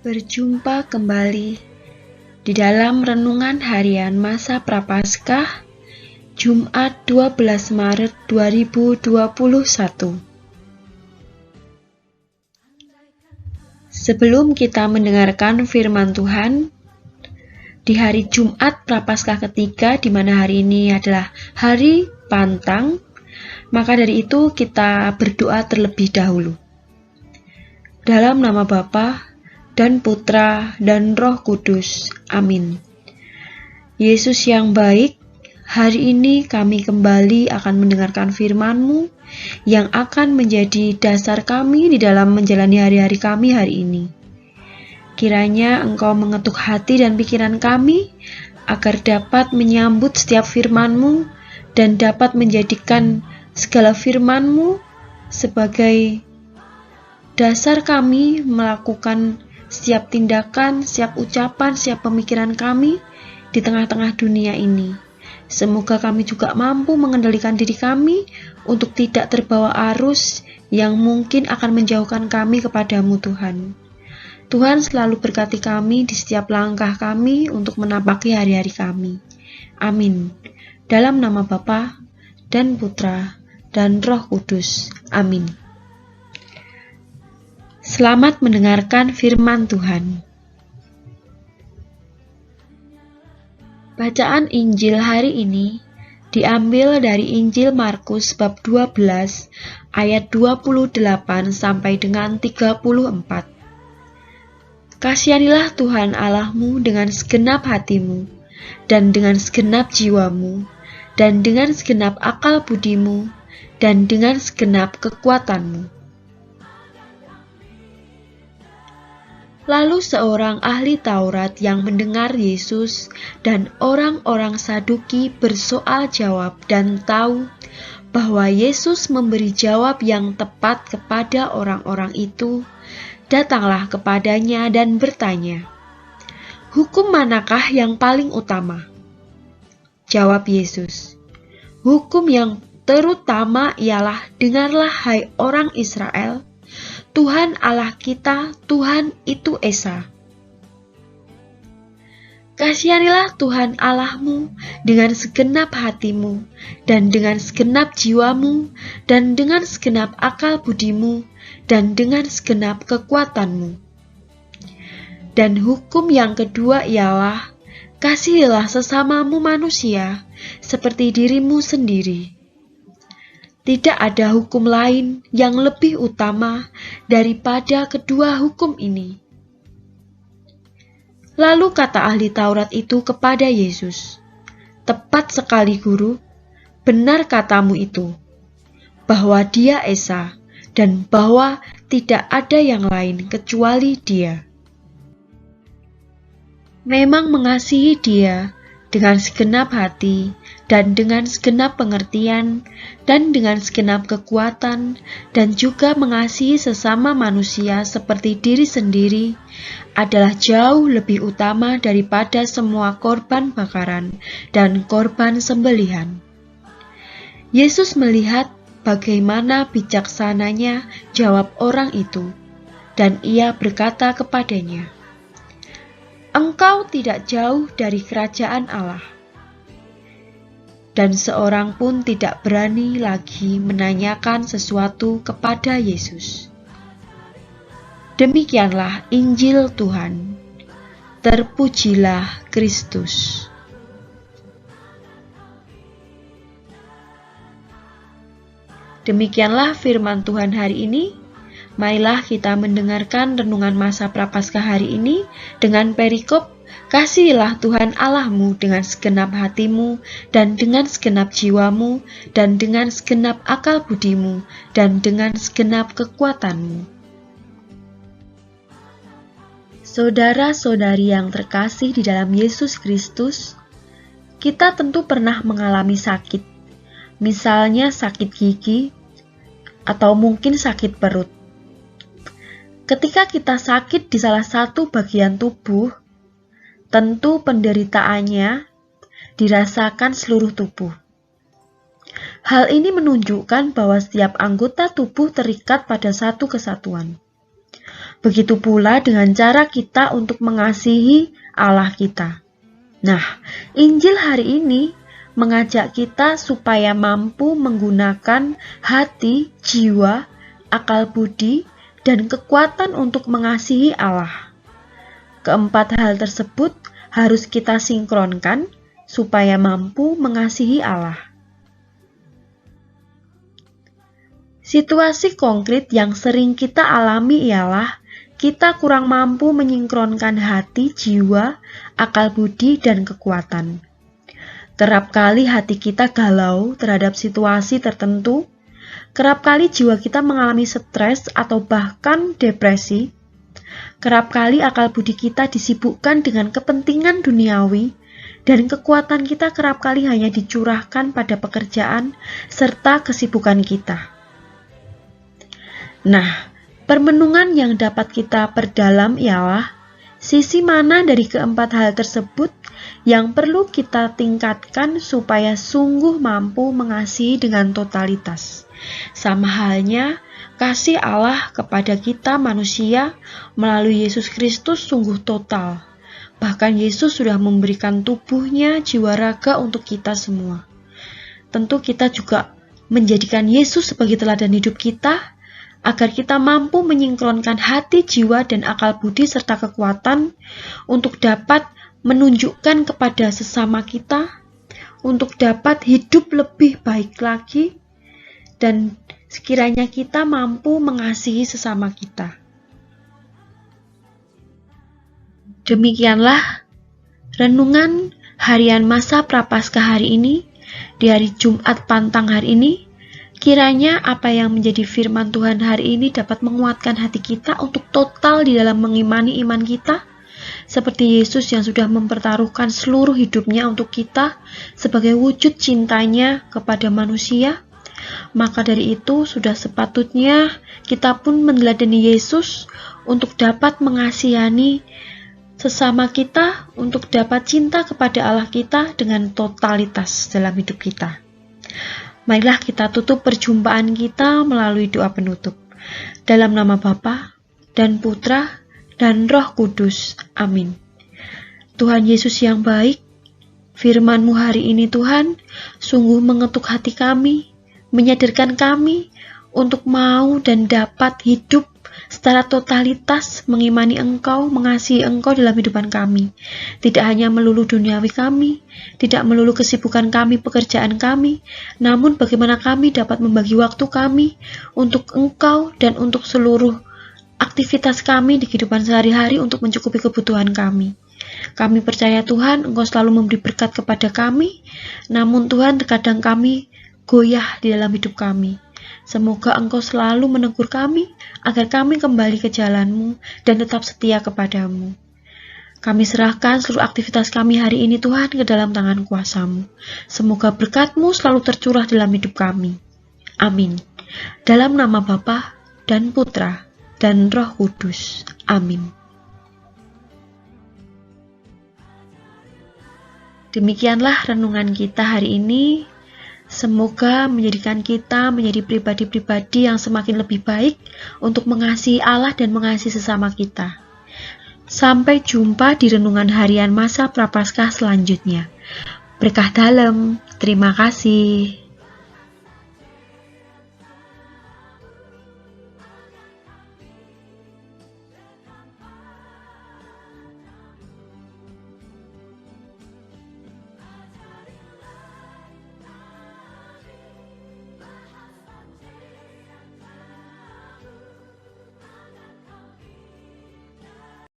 Berjumpa kembali di dalam renungan harian masa Prapaskah, Jumat 12 Maret 2021. Sebelum kita mendengarkan firman Tuhan, di hari Jumat Prapaskah ketiga, di mana hari ini adalah hari Pantang, maka dari itu kita berdoa terlebih dahulu. Dalam nama Bapa dan Putra dan Roh Kudus. Amin. Yesus yang baik, hari ini kami kembali akan mendengarkan firman-Mu yang akan menjadi dasar kami di dalam menjalani hari-hari kami hari ini. Kiranya Engkau mengetuk hati dan pikiran kami agar dapat menyambut setiap firman-Mu dan dapat menjadikan segala firman-Mu sebagai dasar kami melakukan setiap tindakan, setiap ucapan, setiap pemikiran kami di tengah-tengah dunia ini. Semoga kami juga mampu mengendalikan diri kami untuk tidak terbawa arus yang mungkin akan menjauhkan kami kepadamu Tuhan. Tuhan selalu berkati kami di setiap langkah kami untuk menapaki hari-hari kami. Amin. Dalam nama Bapa dan Putra dan Roh Kudus. Amin. Selamat mendengarkan firman Tuhan. Bacaan Injil hari ini diambil dari Injil Markus bab 12 ayat 28 sampai dengan 34. Kasihanilah Tuhan Allahmu dengan segenap hatimu, dan dengan segenap jiwamu, dan dengan segenap akal budimu, dan dengan segenap kekuatanmu. Lalu seorang ahli Taurat yang mendengar Yesus dan orang-orang Saduki bersoal jawab dan tahu bahwa Yesus memberi jawab yang tepat kepada orang-orang itu, datanglah kepadanya dan bertanya, "Hukum manakah yang paling utama?" Jawab Yesus, "Hukum yang terutama ialah, dengarlah hai orang Israel, Tuhan Allah kita, Tuhan itu Esa. Kasihanilah Tuhan Allahmu dengan segenap hatimu, dan dengan segenap jiwamu, dan dengan segenap akal budimu, dan dengan segenap kekuatanmu. Dan hukum yang kedua ialah, kasihilah sesamamu manusia seperti dirimu sendiri. Tidak ada hukum lain yang lebih utama daripada kedua hukum ini." Lalu kata ahli Taurat itu kepada Yesus, "Tepat sekali Guru, benar katamu itu, bahwa Dia Esa, dan bahwa tidak ada yang lain kecuali Dia." Memang mengasihi Dia dengan segenap hati, dan dengan segenap pengertian, dan dengan segenap kekuatan, dan juga mengasihi sesama manusia seperti diri sendiri, adalah jauh lebih utama daripada semua korban bakaran dan korban sembelihan. Yesus melihat bagaimana bijaksananya jawab orang itu, dan Ia berkata kepadanya, "Engkau tidak jauh dari kerajaan Allah." Dan seorang pun tidak berani lagi menanyakan sesuatu kepada Yesus. Demikianlah Injil Tuhan. Terpujilah Kristus. Demikianlah firman Tuhan hari ini. Marilah kita mendengarkan renungan masa Prapaskah hari ini dengan perikop, "Kasihilah Tuhan Allahmu dengan segenap hatimu, dan dengan segenap jiwamu, dan dengan segenap akal budimu, dan dengan segenap kekuatanmu." Saudara-saudari yang terkasih di dalam Yesus Kristus, kita tentu pernah mengalami sakit, misalnya sakit gigi, atau mungkin sakit perut. Ketika kita sakit di salah satu bagian tubuh, tentu penderitaannya dirasakan seluruh tubuh. Hal ini menunjukkan bahwa setiap anggota tubuh terikat pada satu kesatuan. Begitu pula dengan cara kita untuk mengasihi Allah kita. Nah, Injil hari ini mengajak kita supaya mampu menggunakan hati, jiwa, akal budi, dan kekuatan untuk mengasihi Allah. Keempat hal tersebut harus kita sinkronkan supaya mampu mengasihi Allah. Situasi konkret yang sering kita alami ialah kita kurang mampu menyinkronkan hati, jiwa, akal budi, dan kekuatan. Kerap kali hati kita galau terhadap situasi tertentu, kerap kali jiwa kita mengalami stres atau bahkan depresi, kerap kali akal budi kita disibukkan dengan kepentingan duniawi, dan kekuatan kita kerap kali hanya dicurahkan pada pekerjaan serta kesibukan kita. Nah, permenungan yang dapat kita perdalam ialah sisi mana dari keempat hal tersebut yang perlu kita tingkatkan supaya sungguh mampu mengasihi dengan totalitas. Sama halnya, kasih Allah kepada kita manusia melalui Yesus Kristus sungguh total. Bahkan Yesus sudah memberikan tubuhnya, jiwa raga untuk kita semua. Tentu kita juga menjadikan Yesus sebagai teladan hidup kita, agar kita mampu menyinkronkan hati, jiwa, dan akal budi serta kekuatan untuk dapat menunjukkan kepada sesama kita, untuk dapat hidup lebih baik lagi, dan sekiranya kita mampu mengasihi sesama kita. Demikianlah renungan harian masa Prapaskah hari ini, di hari Jumat Pantang hari ini. Kiranya apa yang menjadi firman Tuhan hari ini dapat menguatkan hati kita untuk total di dalam mengimani iman kita, seperti Yesus yang sudah mempertaruhkan seluruh hidupnya untuk kita sebagai wujud cintanya kepada manusia. Maka dari itu sudah sepatutnya kita pun meneladani Yesus untuk dapat mengasihani sesama kita, untuk dapat cinta kepada Allah kita dengan totalitas dalam hidup kita. Marilah kita tutup perjumpaan kita melalui doa penutup. Dalam nama Bapa dan Putra dan Roh Kudus. Amin. Tuhan Yesus yang baik, firman-Mu hari ini Tuhan, sungguh mengetuk hati kami, menyadarkan kami untuk mau dan dapat hidup secara totalitas mengimani Engkau, mengasihi Engkau dalam kehidupan kami. Tidak hanya melulu duniawi kami, tidak melulu kesibukan kami, pekerjaan kami, namun bagaimana kami dapat membagi waktu kami untuk Engkau dan untuk seluruh aktivitas kami di kehidupan sehari-hari untuk mencukupi kebutuhan kami. Kami percaya Tuhan, Engkau selalu memberi berkat kepada kami, namun Tuhan terkadang kami goyah di dalam hidup kami. Semoga Engkau selalu menegur kami, agar kami kembali ke jalan-Mu dan tetap setia kepadamu. Kami serahkan seluruh aktivitas kami hari ini Tuhan ke dalam tangan kuasa-Mu. Semoga berkat-Mu selalu tercurah dalam hidup kami. Amin. Dalam nama Bapa dan Putra dan Roh Kudus. Amin. Demikianlah renungan kita hari ini. Semoga menjadikan kita menjadi pribadi-pribadi yang semakin lebih baik untuk mengasihi Allah dan mengasihi sesama kita. Sampai jumpa di renungan harian masa Prapaskah selanjutnya. Berkah dalam. Terima kasih.